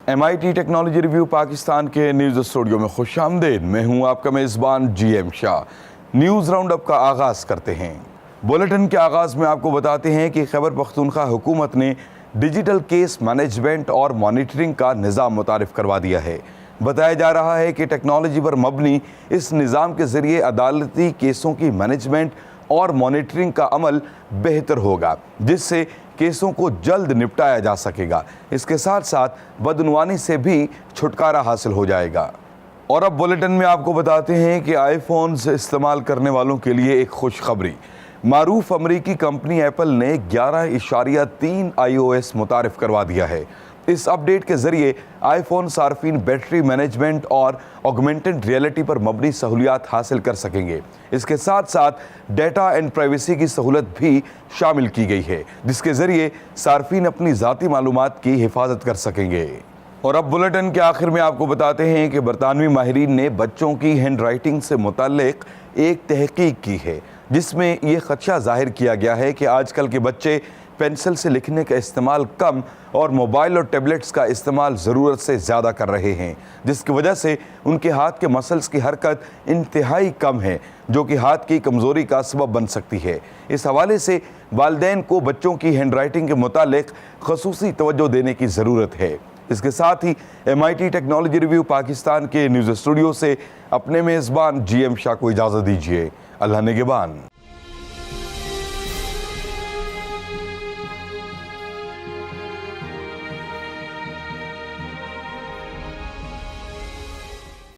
MIT technology review Pakistan کے news studio میں خوش آمدید۔ میں ہوں آپ کا میزبان GM شاہ۔ نیوز راؤنڈ اپ کا آغاز کرتے ہیں۔ بلیٹن کے آغاز میں آپ کو بتاتے ہیں کہ خیبر پختونخوا حکومت نے ڈیجیٹل کیس مینجمنٹ اور مانیٹرنگ کا نظام متعارف کروا دیا ہے۔ بتایا جا رہا ہے کہ ٹیکنالوجی پر مبنی اس نظام کے ذریعے عدالتی کیسوں کی مینجمنٹ اور مانیٹرنگ کا عمل بہتر ہوگا، جس سے کیسوں کو جلد نپٹایا جا سکے گا۔ اس کے ساتھ ساتھ بدعنوانی سے بھی چھٹکارا حاصل ہو جائے گا۔ اور اب بلیٹن میں آپ کو بتاتے ہیں کہ آئی فونز استعمال کرنے والوں کے لیے ایک خوشخبری۔ معروف امریکی کمپنی ایپل نے 11.3 iOS متعارف کروا دیا ہے۔ اس اپ ڈیٹ کے ذریعے آئی فون صارفین بیٹری مینجمنٹ اور آگمنٹڈ ریئلٹی پر مبنی سہولیات حاصل کر سکیں گے۔ اس کے ساتھ ساتھ ڈیٹا اینڈ پرائیویسی کی سہولت بھی شامل کی گئی ہے، جس کے ذریعے صارفین اپنی ذاتی معلومات کی حفاظت کر سکیں گے۔ اور اب بلیٹن کے آخر میں آپ کو بتاتے ہیں کہ برطانوی ماہرین نے بچوں کی ہینڈ رائٹنگ سے متعلق ایک تحقیق کی ہے، جس میں یہ خدشہ ظاہر کیا گیا ہے کہ آج کل کے بچے پینسل سے لکھنے کا استعمال کم اور موبائل اور ٹیبلٹس کا استعمال ضرورت سے زیادہ کر رہے ہیں، جس کی وجہ سے ان کے ہاتھ کے مسلز کی حرکت انتہائی کم ہے، جو کہ ہاتھ کی کمزوری کا سبب بن سکتی ہے۔ اس حوالے سے والدین کو بچوں کی ہینڈ رائٹنگ کے متعلق خصوصی توجہ دینے کی ضرورت ہے۔ اس کے ساتھ ہی MIT ٹیکنالوجی ریویو پاکستان کے نیوز اسٹوڈیو سے اپنے میزبان GM شاہ کو اجازت دیجیے۔ اللہ نگہبان۔